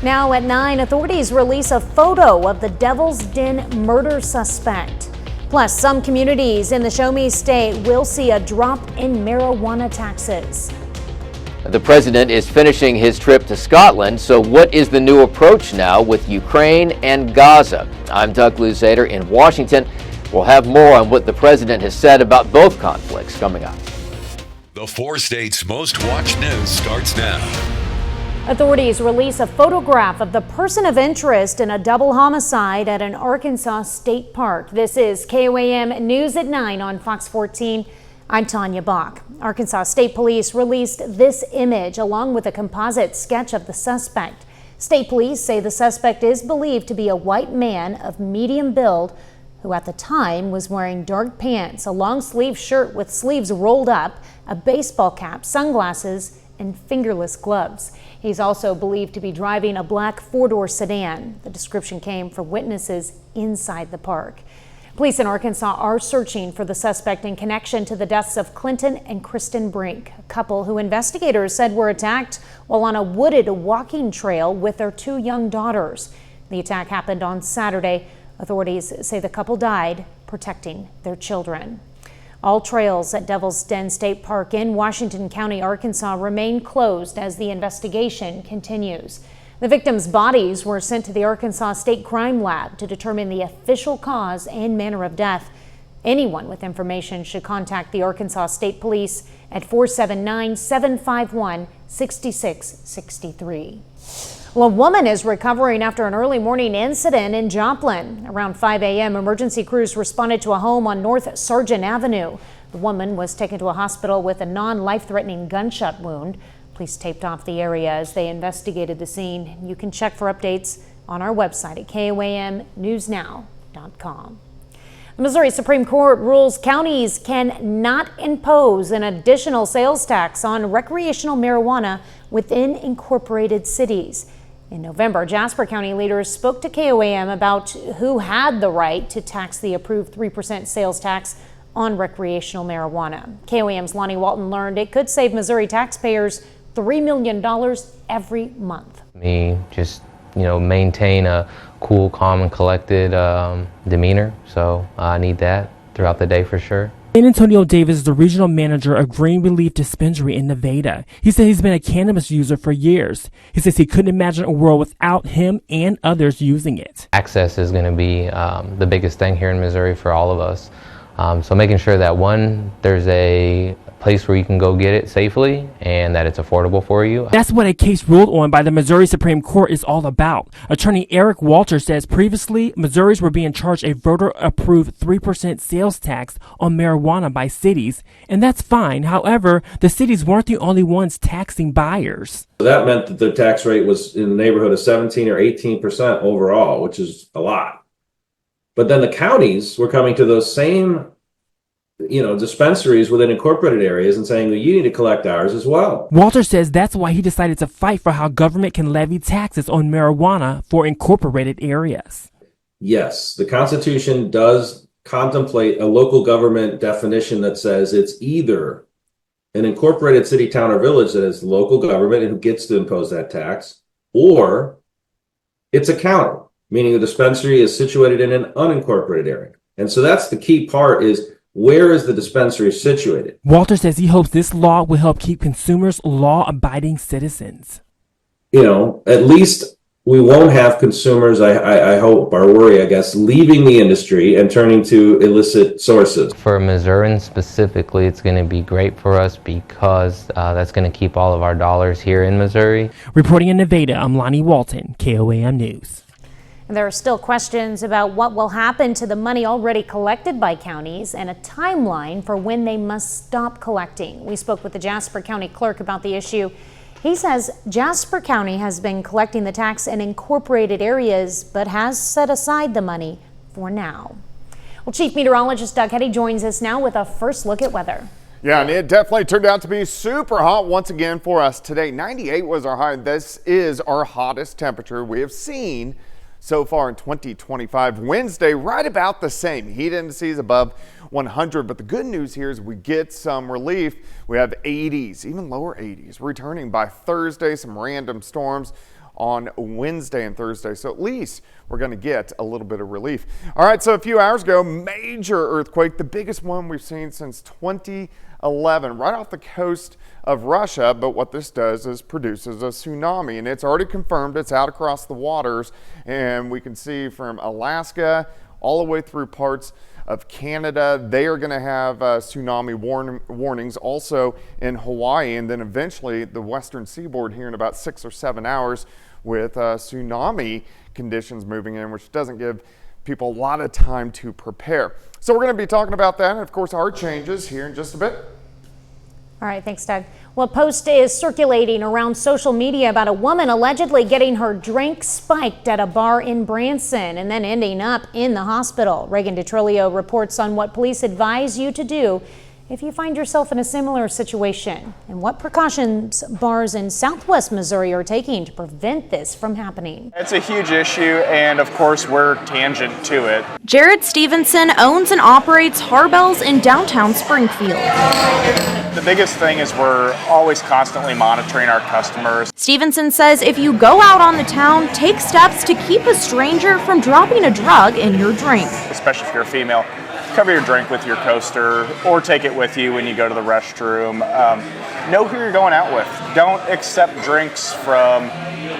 Now at 9, authorities release a photo of the Devil's Den murder suspect. Plus, some communities in the Show Me state will see a drop in marijuana taxes. The president is finishing his trip to Scotland, so what is the new approach now with Ukraine and Gaza? I'm Doug Luzader in Washington. We'll have more on what the president has said about both conflicts coming up. The 4 states' most watched news starts now. Authorities release a photograph of the person of interest in a double homicide at an Arkansas state park. This is KOAM News at 9 on Fox 14. I'm Tanya Bach. Arkansas State Police released this image along with a composite sketch of the suspect. State police say the suspect is believed to be a white man of medium build who at the time was wearing dark pants, a long sleeve shirt with sleeves rolled up, a baseball cap, sunglasses, and fingerless gloves. He's also believed to be driving a black 4-door sedan. The description came from witnesses inside the park. Police in Arkansas are searching for the suspect in connection to the deaths of Clinton and Kristen Brink, a couple who investigators said were attacked while on a wooded walking trail with their 2 young daughters. The attack happened on Saturday. Authorities say the couple died protecting their children. All trails at Devil's Den State Park in Washington County, Arkansas remain closed as the investigation continues. The victims' bodies were sent to the Arkansas State Crime Lab to determine the official cause and manner of death. Anyone with information should contact the Arkansas State Police at 479-751-6663. Well, a woman is recovering after an early morning incident in Joplin. Around 5 a.m., emergency crews responded to a home on North Sargent Avenue. The woman was taken to a hospital with a non-life-threatening gunshot wound. Police taped off the area as they investigated the scene. You can check for updates on our website at KOAMnewsnow.com. The Missouri Supreme Court rules counties cannot impose an additional sales tax on recreational marijuana within incorporated cities. In November, Jasper County leaders spoke to KOAM about who had the right to tax the approved 3% sales tax on recreational marijuana. KOAM's Lonnie Walton learned it could save Missouri taxpayers $3 million every month. Maintain a cool, calm, and collected demeanor. So I need that throughout the day for sure. San Antonio Davis is the regional manager of Green Relief Dispensary in Nevada. He said he's been a cannabis user for years. He says he couldn't imagine a world without him and others using it. Access is going to be the biggest thing here in Missouri for all of us. So making sure that there's a place where you can go get it safely and that it's affordable for you. That's what a case ruled on by the Missouri Supreme Court is all about. Attorney Eric Walter says previously Missouris were being charged a voter-approved 3% sales tax on marijuana by cities, and that's fine. However, the cities weren't the only ones taxing buyers. That meant that the tax rate was in the neighborhood of 17 or 18% overall, which is a lot. But then the counties were coming to those same dispensaries within incorporated areas and saying that you need to collect ours as well. Walter says that's why he decided to fight for how government can levy taxes on marijuana for incorporated areas. Yes, the Constitution does contemplate a local government definition that says it's either an incorporated city, town, or village that is local government and who gets to impose that tax, or it's a county, meaning the dispensary is situated in an unincorporated area. And so that's the key part is, where is the dispensary situated? Walter says he hopes this law will help keep consumers law-abiding citizens. At least we won't have consumers, I hope, or worry, I guess, leaving the industry and turning to illicit sources. For Missourians specifically, it's going to be great for us because that's going to keep all of our dollars here in Missouri. Reporting in Nevada, I'm Lonnie Walton, KOAM News. There are still questions about what will happen to the money already collected by counties and a timeline for when they must stop collecting. We spoke with the Jasper County clerk about the issue. He says Jasper County has been collecting the tax in incorporated areas, but has set aside the money for now. Well, Chief Meteorologist Doug Hetty joins us now with a first look at weather. Yeah, and it definitely turned out to be super hot once again for us today. 98 was our high. This is our hottest temperature we have seen so far in 2025. Wednesday, right about the same. Heat indices above 100. But the good news here is we get some relief. We have 80s, even lower 80s, returning by Thursday. Some random storms on Wednesday and Thursday. So at least we're going to get a little bit of relief. All right, so a few hours ago, major earthquake, the biggest one we've seen since 2011, right off the coast of Russia. But what this does is produces a tsunami, and it's already confirmed it's out across the waters. And we can see from Alaska all the way through parts of Canada, they are going to have tsunami warnings also in Hawaii, and then eventually the western seaboard here in about 6 or 7 hours with tsunami conditions moving in, which doesn't give people a lot of time to prepare. So we're going to be talking about that and of course our changes here in just a bit. All right, thanks, Doug. Well, a post is circulating around social media about a woman allegedly getting her drink spiked at a bar in Branson and then ending up in the hospital. Reagan DeTrillio reports on what police advise you to do if you find yourself in a similar situation and what precautions bars in Southwest Missouri are taking to prevent this from happening. It's a huge issue, and of course we're tangent to it. Jared Stevenson owns and operates Harbell's in downtown Springfield. The biggest thing is we're always constantly monitoring our customers. Stevenson says if you go out on the town, take steps to keep a stranger from dropping a drug in your drink. Especially if you're a female, cover your drink with your coaster or take it with you when you go to the restroom. Know who you're going out with. Don't accept drinks from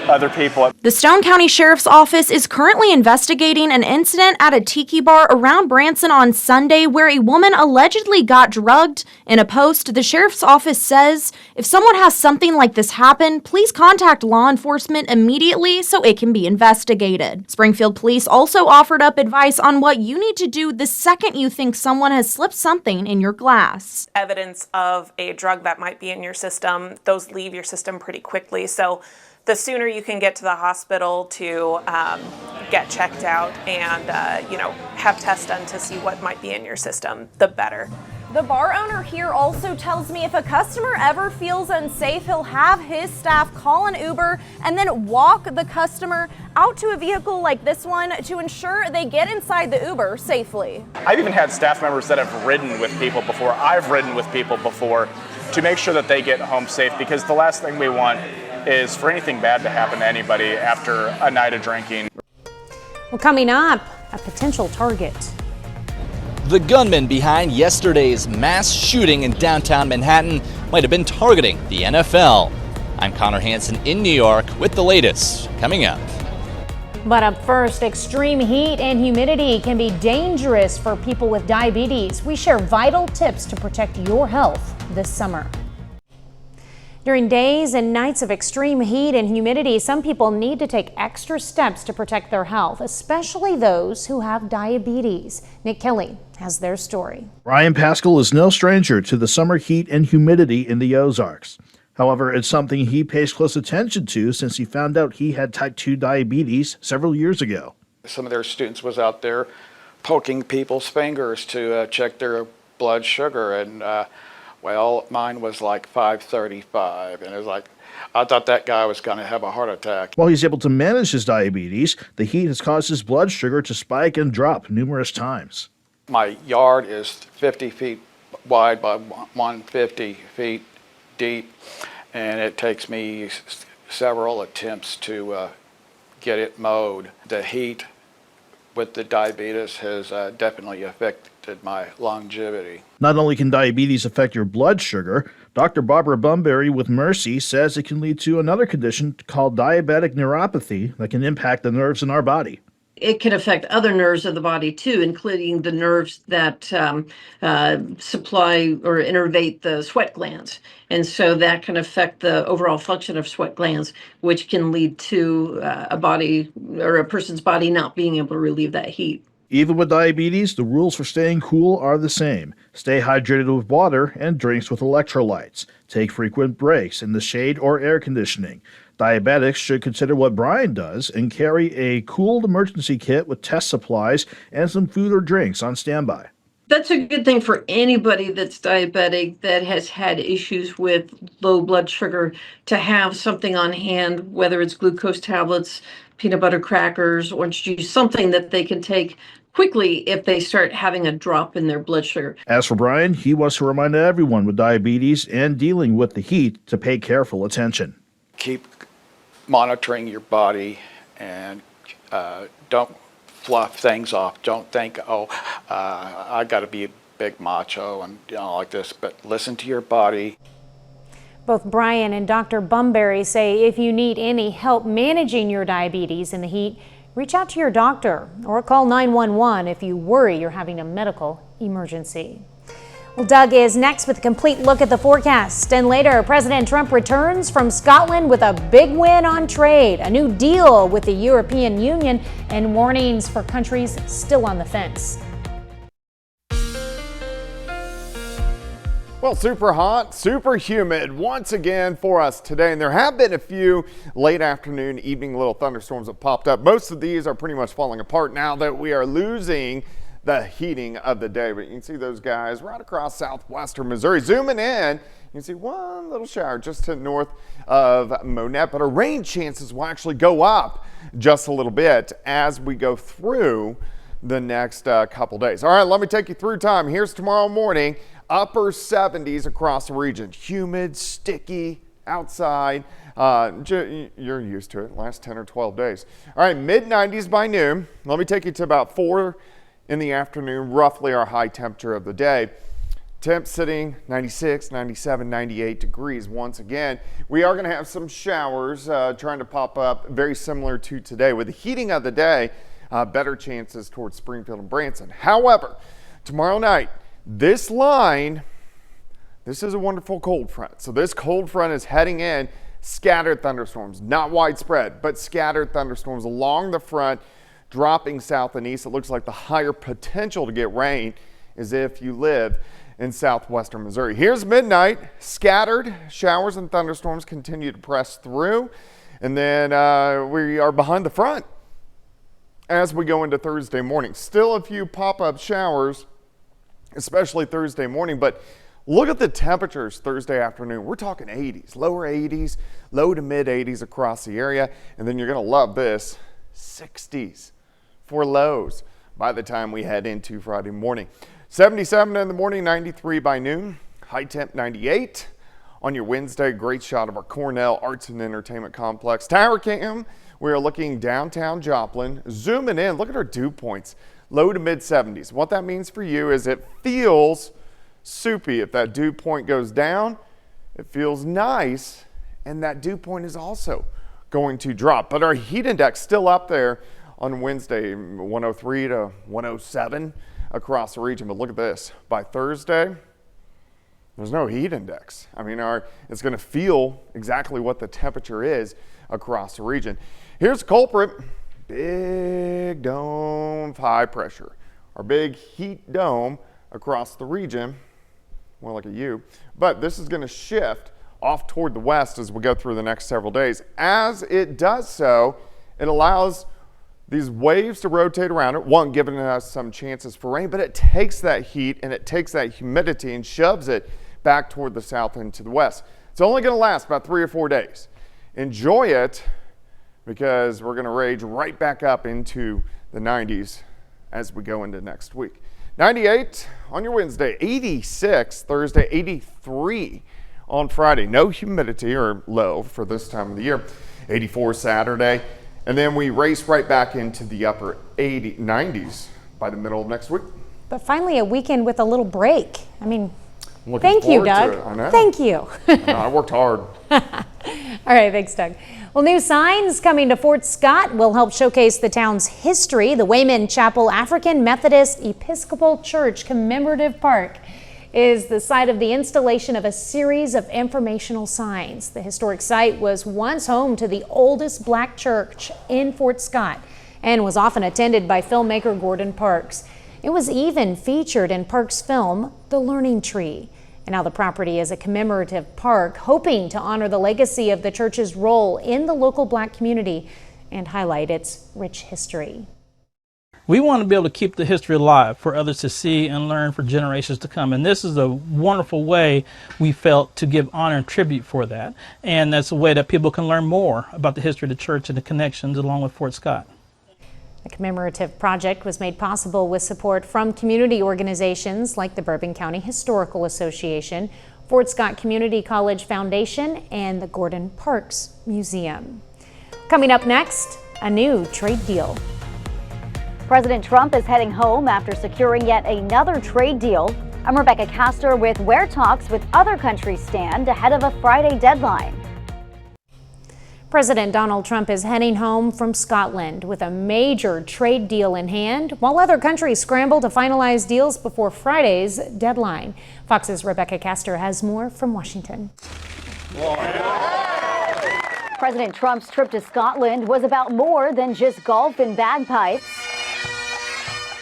other people. The Stone County Sheriff's Office is currently investigating an incident at a tiki bar around Branson on Sunday where a woman allegedly got drugged. In a post, the Sheriff's Office says, if someone has something like this happen, please contact law enforcement immediately so it can be investigated. Springfield Police also offered up advice on what you need to do the second you think someone has slipped something in your glass. Evidence of a drug that might be in your system, those leave your system pretty quickly. So the sooner you can get to the hospital to get checked out and have tests done to see what might be in your system, the better. The bar owner here also tells me if a customer ever feels unsafe, he'll have his staff call an Uber and then walk the customer out to a vehicle like this one to ensure they get inside the Uber safely. I've even had staff members that have ridden with people before. I've ridden with people before to make sure that they get home safe, because the last thing we want is for anything bad to happen to anybody after a night of drinking. Well, coming up, a potential target. The gunman behind yesterday's mass shooting in downtown Manhattan might have been targeting the NFL. I'm Connor Hansen in New York with the latest coming up. But up first, extreme heat and humidity can be dangerous for people with diabetes. We share vital tips to protect your health this summer. During days and nights of extreme heat and humidity, some people need to take extra steps to protect their health, especially those who have diabetes. Nick Kelly has their story. Ryan Pascal is no stranger to the summer heat and humidity in the Ozarks. However, it's something he pays close attention to since he found out he had type 2 diabetes several years ago. Some of their students was out there poking people's fingers to check their blood sugar, and well, mine was like 535, and it was like, I thought that guy was going to have a heart attack. While he's able to manage his diabetes, the heat has caused his blood sugar to spike and drop numerous times. My yard is 50 feet wide by 150 feet deep, and it takes me several attempts to get it mowed. The heat with the diabetes has definitely affected my longevity. Not only can diabetes affect your blood sugar, Dr. Barbara Bunbury with Mercy says it can lead to another condition called diabetic neuropathy that can impact the nerves in our body. It can affect other nerves of the body too, including the nerves that supply or innervate the sweat glands. And so that can affect the overall function of sweat glands, which can lead to a body or a person's body not being able to relieve that heat. Even with diabetes, the rules for staying cool are the same. Stay hydrated with water and drinks with electrolytes. Take frequent breaks in the shade or air conditioning. Diabetics should consider what Brian does and carry a cooled emergency kit with test supplies and some food or drinks on standby. That's a good thing for anybody that's diabetic that has had issues with low blood sugar, to have something on hand, whether it's glucose tablets, peanut butter crackers, orange juice, something that they can take quickly if they start having a drop in their blood sugar. As for Brian, he wants to remind everyone with diabetes and dealing with the heat to pay careful attention. Keep monitoring your body, and don't fluff things off. Don't think, oh, I got to be a big macho and like this, but listen to your body. Both Brian and Dr. Bumberry say if you need any help managing your diabetes in the heat, reach out to your doctor or call 911 if you worry you're having a medical emergency. Well, Doug is next with a complete look at the forecast. And later, President Trump returns from Scotland with a big win on trade, a new deal with the European Union, and warnings for countries still on the fence. Well, super hot, super humid once again for us today. And there have been a few late afternoon, evening little thunderstorms that popped up. Most of these are pretty much falling apart now that we are losing the heating of the day. But you can see those guys right across southwestern Missouri. Zooming in, you can see one little shower just to the north of Monette. But our rain chances will actually go up just a little bit as we go through the next couple days. All right, let me take you through time. Here's tomorrow morning. Upper 70s across the region. Humid, sticky, outside. You're used to it, last 10 or 12 days. All right, mid 90s by noon. Let me take you to about 4 in the afternoon, roughly our high temperature of the day. Temp sitting 96, 97, 98 degrees once again. We are going to have some showers trying to pop up, very similar to today. With the heating of the day, better chances towards Springfield and Branson. However, tomorrow night, this line, this is a wonderful cold front. So this cold front is heading in, scattered thunderstorms, not widespread, but scattered thunderstorms along the front, dropping south and east. It looks like the higher potential to get rain is if you live in southwestern Missouri. Here's midnight, scattered showers and thunderstorms continue to press through. And then we are behind the front as we go into Thursday morning. Still a few pop-up showers, especially Thursday morning, but look at the temperatures Thursday afternoon. We're talking 80s, lower 80s, low to mid 80s across the area. And then you're going to love this, 60s for lows by the time we head into Friday morning. 77 in the morning, 93 by noon, high temp 98. On your Wednesday, great shot of our Cornell Arts and Entertainment Complex. Tower cam, we are looking downtown Joplin, zooming in. Look at our dew points. Low to mid 70s. What that means for you is it feels soupy. If that dew point goes down, it feels nice, and that dew point is also going to drop. But our heat index still up there on Wednesday, 103 to 107 across the region. But look at this. By Thursday, there's no heat index. I mean, it's going to feel exactly what the temperature is across the region. Here's the culprit. Big dome of high pressure. Our big heat dome across the region, more like a U, but this is going to shift off toward the west as we go through the next several days. As it does so, it allows these waves to rotate around it, one, giving us some chances for rain, but it takes that heat and it takes that humidity and shoves it back toward the south and to the west. It's only going to last about 3 or 4 days. Enjoy it, because we're going to rage right back up into the 90s as we go into next week. 98 on your Wednesday, 86 Thursday, 83 on Friday. No humidity or low for this time of the year. 84 Saturday, and then we race right back into the upper 90s by the middle of next week. But finally a weekend with a little break. I mean, thank you, Doug. I know. Thank you. I worked hard. All right, thanks, Doug. Well, new signs coming to Fort Scott will help showcase the town's history. The Wayman Chapel African Methodist Episcopal Church Commemorative Park is the site of the installation of a series of informational signs. The historic site was once home to the oldest black church in Fort Scott and was often attended by filmmaker Gordon Parks. It was even featured in Parks' film, The Learning Tree. And now the property is a commemorative park, hoping to honor the legacy of the church's role in the local black community and highlight its rich history. We want to be able to keep the history alive for others to see and learn for generations to come. And this is a wonderful way we felt to give honor and tribute for that. And that's a way that people can learn more about the history of the church and the connections along with Fort Scott. The commemorative project was made possible with support from community organizations like the Bourbon County Historical Association, Fort Scott Community College Foundation, and the Gordon Parks Museum. Coming up next, a new trade deal. President Trump is heading home after securing yet another trade deal. I'm Rebecca Castor with where talks with other countries stand ahead of a Friday deadline. President Donald Trump is heading home from Scotland with a major trade deal in hand, while other countries scramble to finalize deals before Friday's deadline. Fox's Rebecca Castor has more from Washington. President Trump's trip to Scotland was about more than just golf and bagpipes.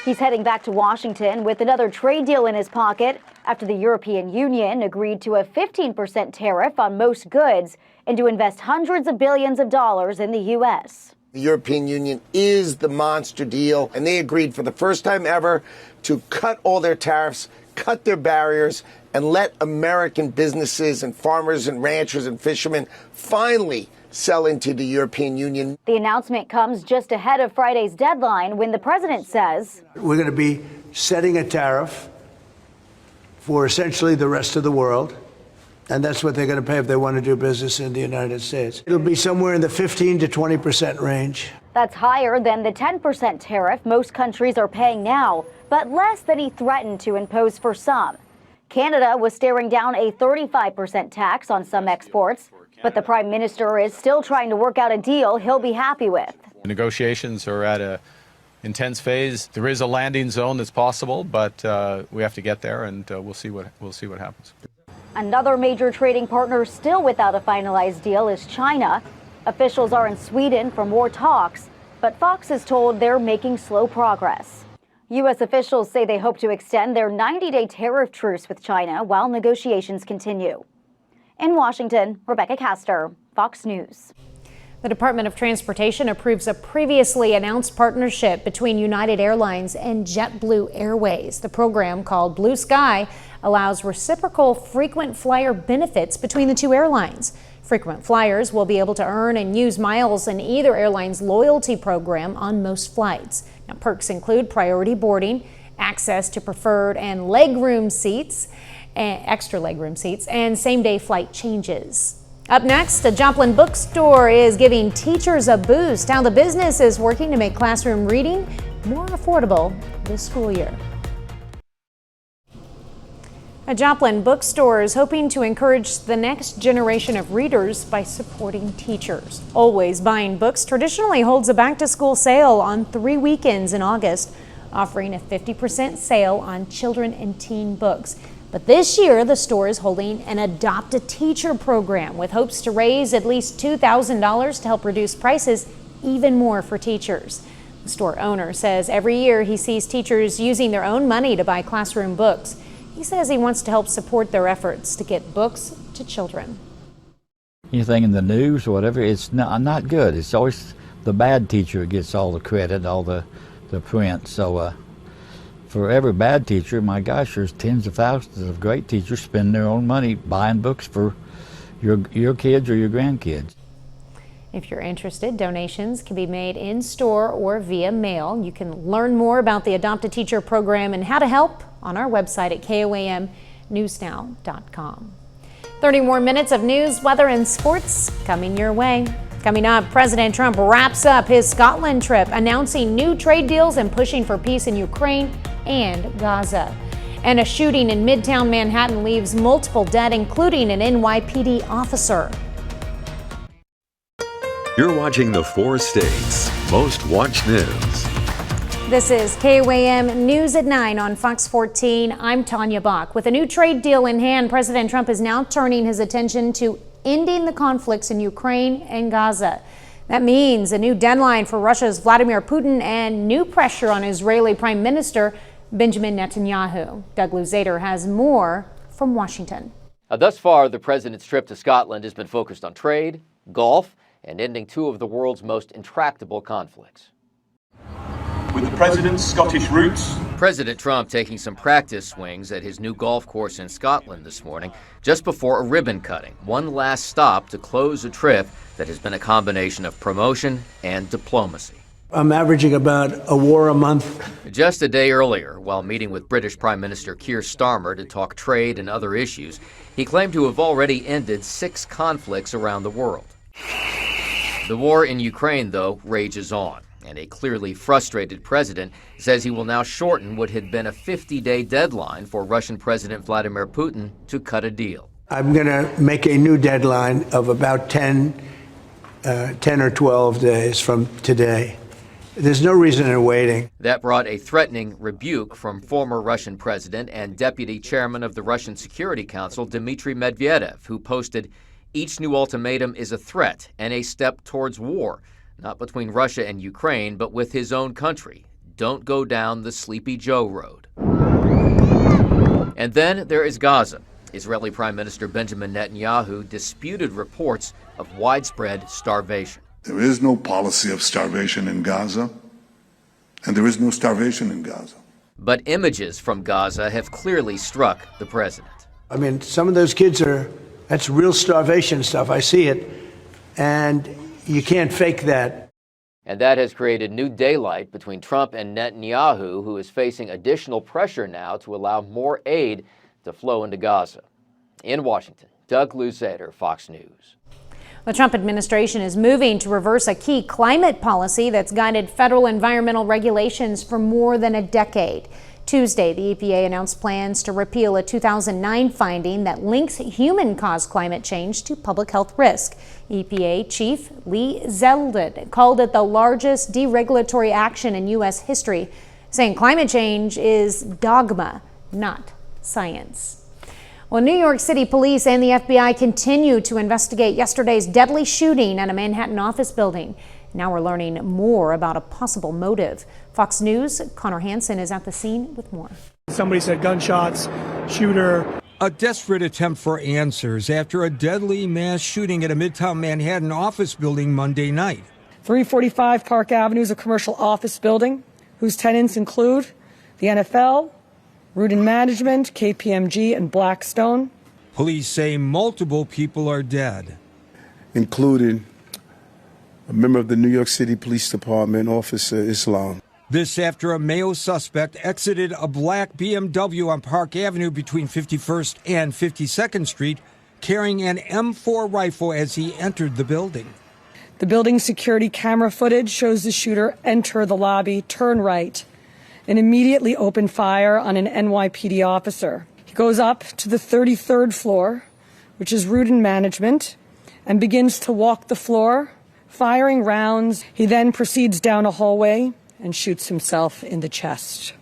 He's heading back to Washington with another trade deal in his pocket after the European Union agreed to a 15% tariff on most goods and to invest hundreds of billions of dollars in the U.S. The European Union is the monster deal, and they agreed for the first time ever to cut all their tariffs, cut their barriers, and let American businesses and farmers and ranchers and fishermen finally sell into the European Union. The announcement comes just ahead of Friday's deadline when the president says, "We're going to be setting a tariff for essentially the rest of the world, and that's what they're going to pay if they want to do business in the United States. It'll be somewhere in the 15 to 20% range." That's higher than the 10% tariff most countries are paying now, but less than he threatened to impose for some. Canada was staring down a 35% tax on some exports, but the prime minister is still trying to work out a deal he'll be happy with. Negotiations are at a intense phase. There is a landing zone that's possible, but we have to get there, and we'll see what happens. Another major trading partner still without a finalized deal is China. Officials are in Sweden for more talks, but Fox is told they're making slow progress. U.S. officials say they hope to extend their 90-day tariff truce with China while negotiations continue. In Washington, Rebecca Castor, Fox News. The Department of Transportation approves a previously announced partnership between United Airlines and JetBlue Airways. The program, called Blue Sky, allows reciprocal frequent flyer benefits between the two airlines. Frequent flyers will be able to earn and use miles in either airline's loyalty program on most flights. Now, perks include priority boarding, access to preferred and legroom seats, extra legroom seats, and same-day flight changes. Up next, a Joplin bookstore is giving teachers a boost. How the business is working to make classroom reading more affordable this school year. A Joplin bookstore is hoping to encourage the next generation of readers by supporting teachers. Always Buying Books traditionally holds a back-to-school sale on 3 weekends in August, offering a 50% sale on children and teen books. But this year, the store is holding an Adopt a Teacher program with hopes to raise at least $2,000 to help reduce prices even more for teachers. The store owner says every year he sees teachers using their own money to buy classroom books. He says he wants to help support their efforts to get books to children. Anything in the news or whatever, it's not good. It's always the bad teacher who gets all the credit, all the print. So for every bad teacher, my gosh, there's tens of thousands of great teachers spending their own money buying books for your kids or your grandkids. If you're interested, donations can be made in store or via mail. You can learn more about the Adopt a Teacher program and how to help on our website at KOAMnewsnow.com. 30 more minutes of news, weather, and sports coming your way. Coming up, President Trump wraps up his Scotland trip, announcing new trade deals and pushing for peace in Ukraine and Gaza. And a shooting in Midtown Manhattan leaves multiple dead, including an NYPD officer. You're watching the 4 states' most watched news. This is KOAM News at 9 on Fox 14. I'm Tanya Bach. With a new trade deal in hand, President Trump is now turning his attention to ending the conflicts in Ukraine and Gaza. That means a new deadline for Russia's Vladimir Putin and new pressure on Israeli Prime Minister Benjamin Netanyahu. Doug Luzader has more from Washington. Thus far, the president's trip to Scotland has been focused on trade, golf, and ending 2 of the world's most intractable conflicts. With the president's Scottish roots, President Trump taking some practice swings at his new golf course in Scotland this morning, just before a ribbon cutting, one last stop to close a trip that has been a combination of promotion and diplomacy. I'm averaging about a war a month. Just a day earlier, while meeting with British Prime Minister Keir Starmer to talk trade and other issues, he claimed to have already ended 6 conflicts around the world. The war in Ukraine, though, rages on, and a clearly frustrated president says he will now shorten what had been a 50-day deadline for Russian President Vladimir Putin to cut a deal. I'm going to make a new deadline of about 10 or 12 days from today. There's no reason in waiting. That brought a threatening rebuke from former Russian president and deputy chairman of the Russian Security Council, Dmitry Medvedev, who posted, "Each new ultimatum is a threat and a step towards war, not between Russia and Ukraine, but with his own country. Don't go down the Sleepy Joe road." And then there is Gaza. Israeli Prime Minister Benjamin Netanyahu disputed reports of widespread starvation. There is no policy of starvation in Gaza, and there is no starvation in Gaza. But images from Gaza have clearly struck the president. I mean, some of those kids that's real starvation stuff. I see it, and you can't fake that. And that has created new daylight between Trump and Netanyahu, who is facing additional pressure now to allow more aid to flow into Gaza. In Washington, Doug Luzader, Fox News. The Trump administration is moving to reverse a key climate policy that's guided federal environmental regulations for more than a decade. Tuesday, the EPA announced plans to repeal a 2009 finding that links human-caused climate change to public health risk. EPA Chief Lee Zeldin called it the largest deregulatory action in U.S. history, saying climate change is dogma, not science. Well, New York City police and the FBI continue to investigate yesterday's deadly shooting at a Manhattan office building. Now we're learning more about a possible motive. Fox News' Connor Hansen is at the scene with more. Somebody said gunshots, shooter. A desperate attempt for answers after a deadly mass shooting at a Midtown Manhattan office building Monday night. 345 Park Avenue is a commercial office building whose tenants include the NFL, Rudin Management, KPMG, and Blackstone. Police say multiple people are dead, including a member of the New York City Police Department, Officer Islam. This after a male suspect exited a black BMW on Park Avenue between 51st and 52nd Street, carrying an M4 rifle as he entered the building. The building's security camera footage shows the shooter enter the lobby, turn right, and immediately open fire on an NYPD officer. He goes up to the 33rd floor, which is Rudin Management, and begins to walk the floor, firing rounds. He then proceeds down a hallway and shoots himself in the chest.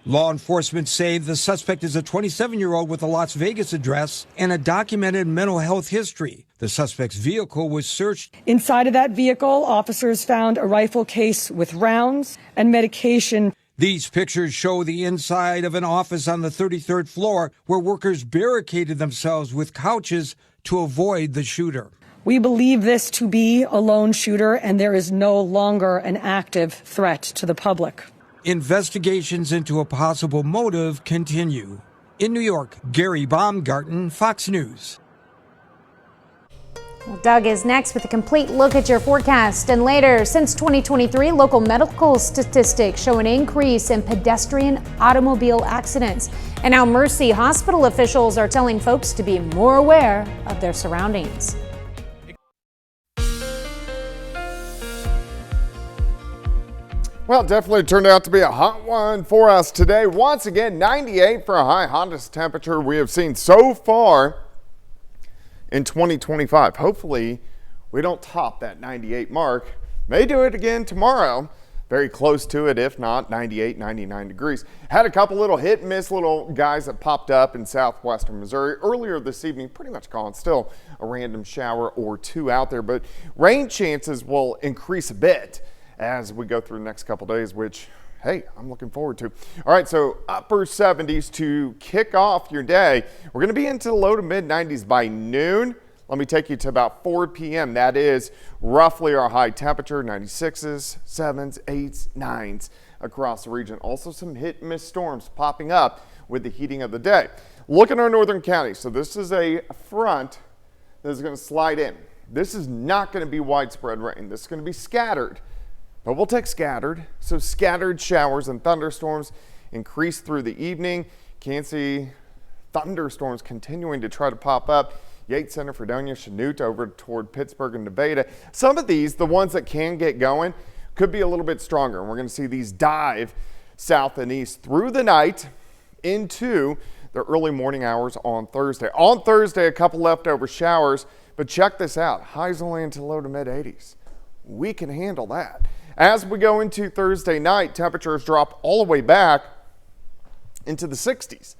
Law enforcement say the suspect is a 27-year-old with a Las Vegas address and a documented mental health history. The suspect's vehicle was searched. Inside of that vehicle, officers found a rifle case with rounds and medication. These pictures show the inside of an office on the 33rd floor where workers barricaded themselves with couches to avoid the shooter. We believe this to be a lone shooter, and there is no longer an active threat to the public. Investigations into a possible motive continue. In New York, Gary Baumgarten, Fox News. Well, Doug is next with a complete look at your forecast. And later, since 2023, local medical statistics show an increase in pedestrian automobile accidents. And now Mercy Hospital officials are telling folks to be more aware of their surroundings. Well, it definitely turned out to be a hot one for us today. Once again, 98 for a high, hottest temperature we have seen so far in 2025. Hopefully, we don't top that 98 mark. May do it again tomorrow. Very close to it, if not 98, 99 degrees. Had a couple little hit and miss little guys that popped up in southwestern Missouri earlier this evening. Pretty much gone. Still a random shower or two out there, but rain chances will increase a bit as we go through the next couple days, which, hey, I'm looking forward to. All right, so upper 70s to kick off your day. We're going to be into the low to mid 90s by noon. Let me take you to about 4 p.m. That is roughly our high temperature, 96s, 7s, 8s, 9s across the region. Also some hit and miss storms popping up with the heating of the day. Look at our northern counties. So this is a front that is going to slide in. This is not going to be widespread rain. This is going to be scattered. But we'll take scattered. So scattered showers and thunderstorms increase through the evening. Can't see thunderstorms continuing to try to pop up. Yates Center, Fredonia, Chanute, over toward Pittsburgh and Nevada. Some of these, the ones that can get going, could be a little bit stronger. And we're going to see these dive south and east through the night into the early morning hours on Thursday. On Thursday, a couple leftover showers, but check this out. Highs only into low to mid 80s. We can handle that. As we go into Thursday night, temperatures drop all the way back into the 60s.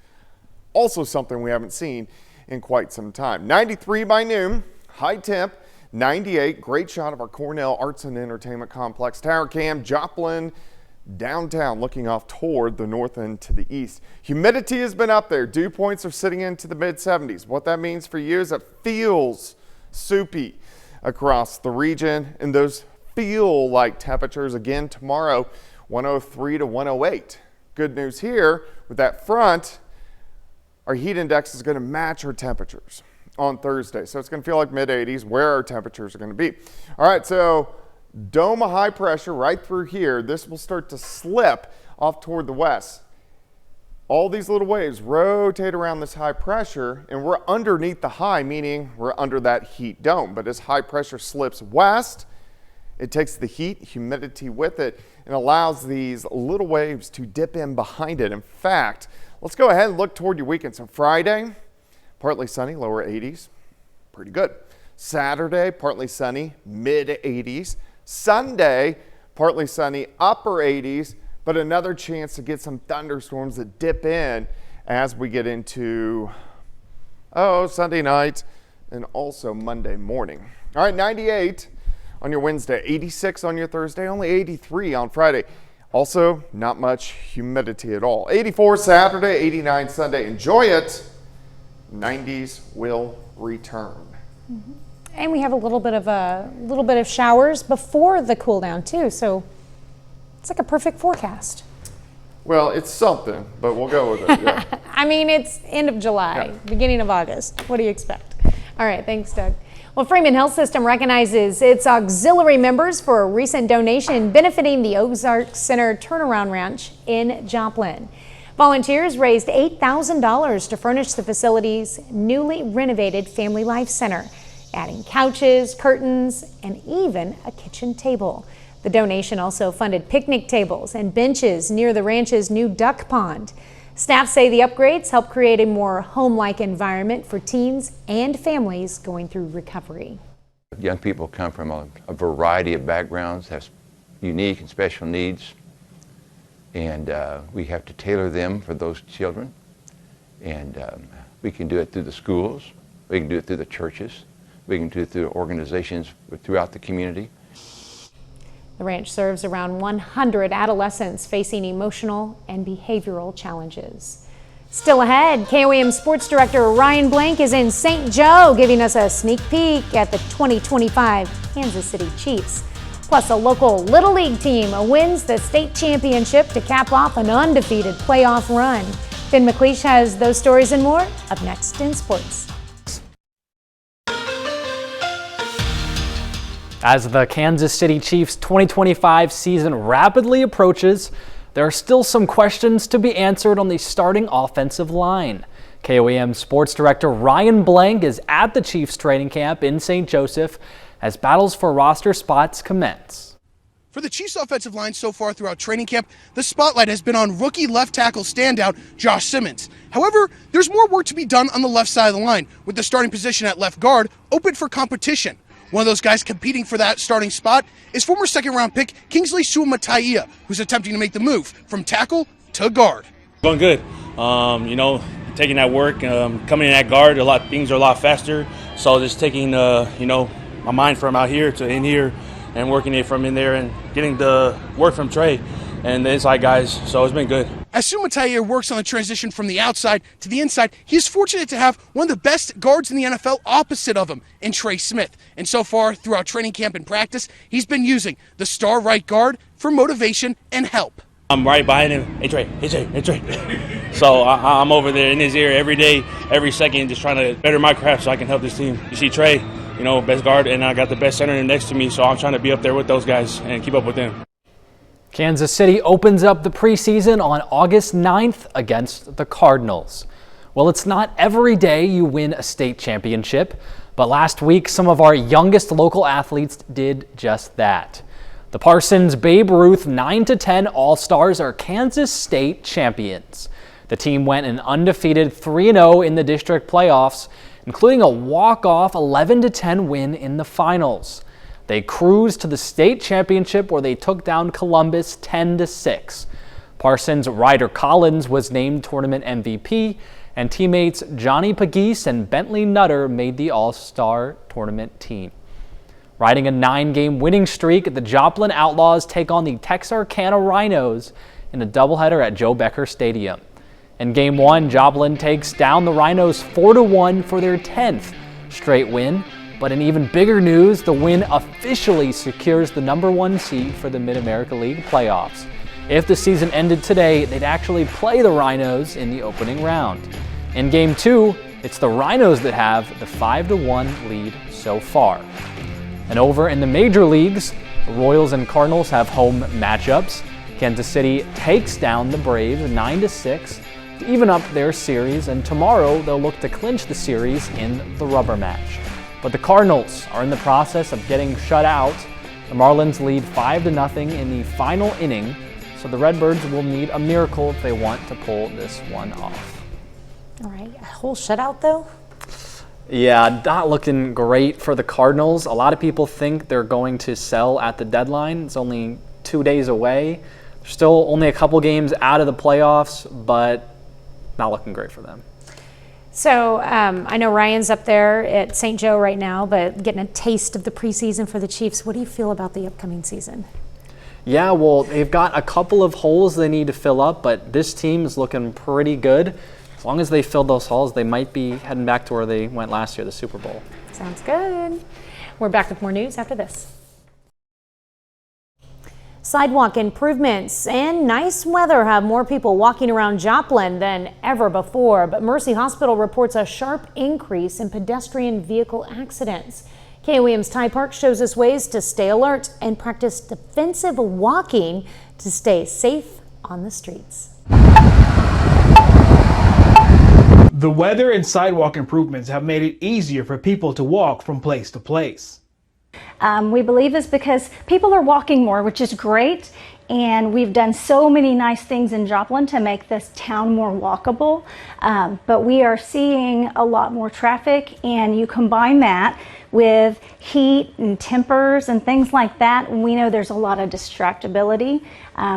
Also something we haven't seen in quite some time. 93 by noon, high temp, 98. Great shot of our Cornell Arts and Entertainment Complex tower cam, Joplin, downtown, looking off toward the north end to the east. Humidity has been up there. Dew points are sitting into the mid 70s. What that means for you is it feels soupy across the region, and those feel like temperatures again tomorrow, 103 to 108. Good news here with that front, our heat index is going to match our temperatures on Thursday. So it's going to feel like mid 80s where our temperatures are going to be. All right, so dome of high pressure right through here. This will start to slip off toward the west. All these little waves rotate around this high pressure, and we're underneath the high, meaning we're under that heat dome. But as high pressure slips west, it takes the heat, humidity with it, and allows these little waves to dip in behind it. In fact, let's go ahead and look toward your weekend. So Friday, partly sunny, lower 80s, pretty good. Saturday, partly sunny, mid 80s. Sunday, partly sunny, upper 80s, but another chance to get some thunderstorms that dip in as we get into, Sunday night and also Monday morning. All right, 98 on your Wednesday, 86 on your Thursday, only 83 on Friday. Also, not much humidity at all. 84 Saturday, 89 Sunday. Enjoy it. 90s will return. Mm-hmm. And we have a little bit of showers before the cool down too, so it's like a perfect forecast. Well, it's something, but we'll go with it. Yeah. I mean, it's end of July, beginning of August. What do you expect? All right, thanks, Doug. Well, Freeman Health System recognizes its auxiliary members for a recent donation benefiting the Ozark Center Turnaround Ranch in Joplin. Volunteers raised $8,000 to furnish the facility's newly renovated Family Life Center, adding couches, curtains, and even a kitchen table. The donation also funded picnic tables and benches near the ranch's new duck pond. Staff say the upgrades help create a more home-like environment for teens and families going through recovery. Young people come from a variety of backgrounds, have unique and special needs, and we have to tailor them for those children. And we can do it through the schools, we can do it through the churches, we can do it through organizations throughout the community. The ranch serves around 100 adolescents facing emotional and behavioral challenges. Still ahead, KOAM Sports Director Ryan Blank is in St. Joe giving us a sneak peek at the 2025 Kansas City Chiefs. Plus, a local Little League team wins the state championship to cap off an undefeated playoff run. Finn McLeish has those stories and more up next in sports. As the Kansas City Chiefs 2025 season rapidly approaches, there are still some questions to be answered on the starting offensive line. KOAM Sports Director Ryan Blank is at the Chiefs training camp in St. Joseph as battles for roster spots commence. For the Chiefs offensive line so far throughout training camp, the spotlight has been on rookie left tackle standout Josh Simmons. However, there's more work to be done on the left side of the line, with the starting position at left guard open for competition. One of those guys competing for that starting spot is former second-round pick Kingsley Suamataia, who's attempting to make the move from tackle to guard. Going good. Taking that work, coming in at guard, things are a lot faster. So just taking, my mind from out here to in here and working it from in there and getting the work from Trey and the inside guys. So it's been good. As Suamataia works on the transition from the outside to the inside, he is fortunate to have one of the best guards in the NFL opposite of him in Trey Smith. And so far, throughout training camp and practice, he's been using the star right guard for motivation and help. I'm right behind him. Hey, Trey. So I'm over there in his ear every day, every second, just trying to better my craft so I can help this team. You see Trey, best guard, and I got the best center next to me, so I'm trying to be up there with those guys and keep up with them. Kansas City opens up the preseason on August 9th against the Cardinals. Well, it's not every day you win a state championship, but last week some of our youngest local athletes did just that. The Parsons Babe Ruth 9-10 All-Stars are Kansas State champions. The team went an undefeated 3-0 in the district playoffs, including a walk-off 11-10 win in the finals. They cruised to the state championship where they took down Columbus 10-6. Parsons' Ryder Collins was named tournament MVP, and teammates Johnny Pegues and Bentley Nutter made the All-Star tournament team. Riding a 9-game winning streak, the Joplin Outlaws take on the Texarkana Rhinos in a doubleheader at Joe Becker Stadium. In Game 1, Joplin takes down the Rhinos 4-1 for their 10th straight win. But in even bigger news, the win officially secures the #1 seed for the Mid-America League playoffs. If the season ended today, they'd actually play the Rhinos in the opening round. In Game 2, it's the Rhinos that have the 5-1 lead so far. And over in the major leagues, the Royals and Cardinals have home matchups. Kansas City takes down the Braves 9-6 to even up their series, and tomorrow they'll look to clinch the series in the rubber match. But the Cardinals are in the process of getting shut out. The Marlins lead 5-0 in the final inning, so the Redbirds will need a miracle if they want to pull this one off. All right, a whole shutout though? Yeah, not looking great for the Cardinals. A lot of people think they're going to sell at the deadline. It's only 2 days away. They're still only a couple games out of the playoffs, but not looking great for them. So I know Ryan's up there at St. Joe right now, but getting a taste of the preseason for the Chiefs. What do you feel about the upcoming season? Yeah, well, they've got a couple of holes they need to fill up, but this team is looking pretty good. As long as they fill those holes, they might be heading back to where they went last year, the Super Bowl. Sounds good. We're back with more news after this. Sidewalk improvements and nice weather have more people walking around Joplin than ever before, but Mercy Hospital reports a sharp increase in pedestrian vehicle accidents. KOAM's Ty Park shows us ways to stay alert and practice defensive walking to stay safe on the streets. The weather and sidewalk improvements have made it easier for people to walk from place to place. We believe it's because people are walking more, which is great, and we've done so many nice things in Joplin to make this town more walkable, but we are seeing a lot more traffic, and you combine that with heat and tempers and things like that, and we know there's a lot of distractibility.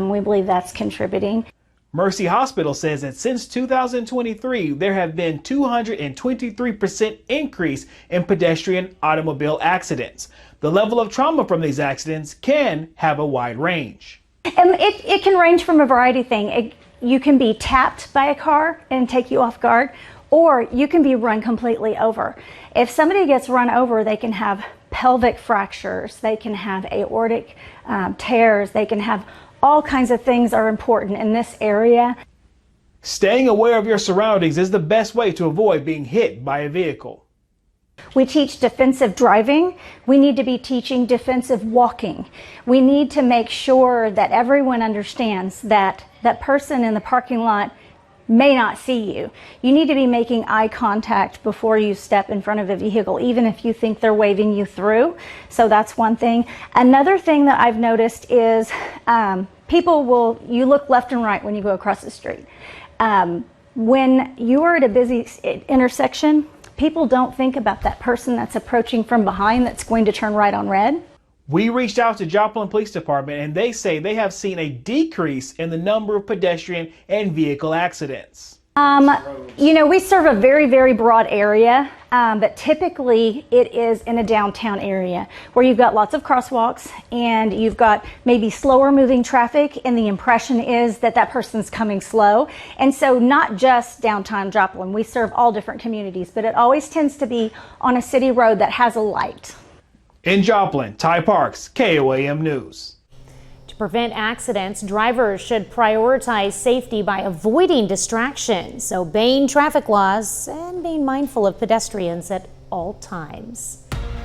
We believe that's contributing. Mercy Hospital says that since 2023, there have been 223% increase in pedestrian automobile accidents. The level of trauma from these accidents can have a wide range. And it can range from a variety of things. You can be tapped by a car and take you off guard, or you can be run completely over. If somebody gets run over, they can have pelvic fractures, they can have aortic tears, they can have all kinds of things are important in this area. Staying aware of your surroundings is the best way to avoid being hit by a vehicle. We teach defensive driving. We need to be teaching defensive walking. We need to make sure that everyone understands that that person in the parking lot may not see you. You need to be making eye contact before you step in front of a vehicle, even if you think they're waving you through. So that's one thing. Another thing that I've noticed is you look left and right when you go across the street. When you are at a busy intersection, people don't think about that person that's approaching from behind that's going to turn right on red. We reached out to Joplin Police Department, and they say they have seen a decrease in the number of pedestrian and vehicle accidents. We serve a very, very broad area, but typically it is in a downtown area where you've got lots of crosswalks and you've got maybe slower moving traffic, and the impression is that that person's coming slow. And so not just downtown Joplin, we serve all different communities, but it always tends to be on a city road that has a light. In Joplin, Ty Parks, KOAM News. To prevent accidents, drivers should prioritize safety by avoiding distractions, obeying traffic laws, and being mindful of pedestrians at all times.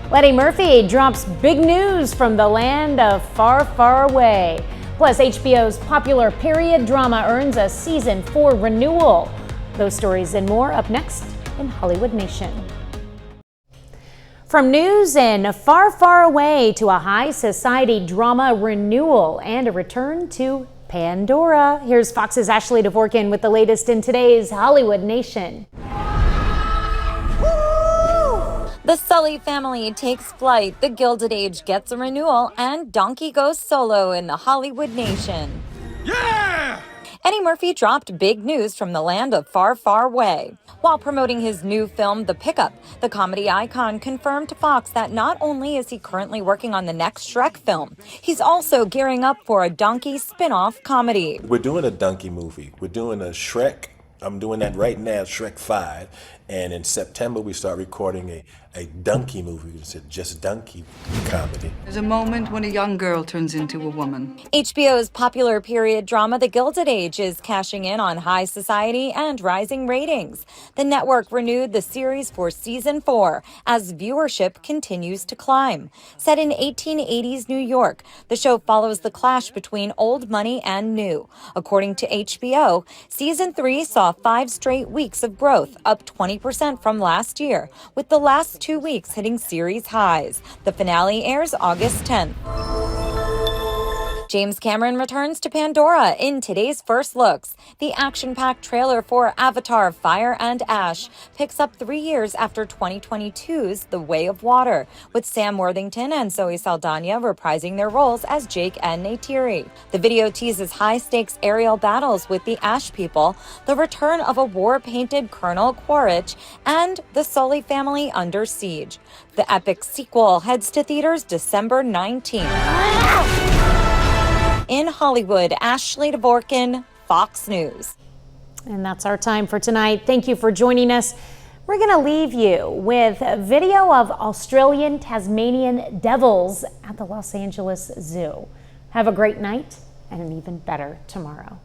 Letty Murphy drops big news from the land of far, far away. Plus, HBO's popular period drama earns a season 4 renewal. Those stories and more up next in Hollywood Nation. From news in far, far away to a high society drama renewal and a return to Pandora. Here's Fox's Ashley Dvorkin with the latest in today's Hollywood Nation. The Sully family takes flight, the Gilded Age gets a renewal, and Donkey goes solo in the Hollywood Nation. Yeah! Eddie Murphy dropped big news from the land of far, far away. While promoting his new film, The Pickup, the comedy icon confirmed to Fox that not only is he currently working on the next Shrek film, he's also gearing up for a Donkey spin-off comedy. We're doing a Donkey movie. We're doing a Shrek. I'm doing that right now, Shrek 5. And in September, we start recording a Donkey movie. It's a just Donkey comedy. There's a moment when a young girl turns into a woman. HBO's popular period drama The Gilded Age is cashing in on high society and rising ratings. The network renewed the series for season 4 as viewership continues to climb. Set in 1880s New York, the show follows the clash between old money and new. According to HBO, season 3 saw 5 straight weeks of growth, up 20% from last year, with the last 2 weeks hitting series highs. The finale airs August 10th. James Cameron returns to Pandora in today's First Looks. The action-packed trailer for Avatar: Fire and Ash picks up 3 years after 2022's The Way of Water, with Sam Worthington and Zoe Saldana reprising their roles as Jake and Neytiri. The video teases high-stakes aerial battles with the Ash people, the return of a war-painted Colonel Quaritch, and the Sully family under siege. The epic sequel heads to theaters December 19th. In Hollywood, Ashley Dvorkin, Fox News. And that's our time for tonight. Thank you for joining us. We're going to leave you with a video of Australian Tasmanian devils at the Los Angeles Zoo. Have a great night and an even better tomorrow.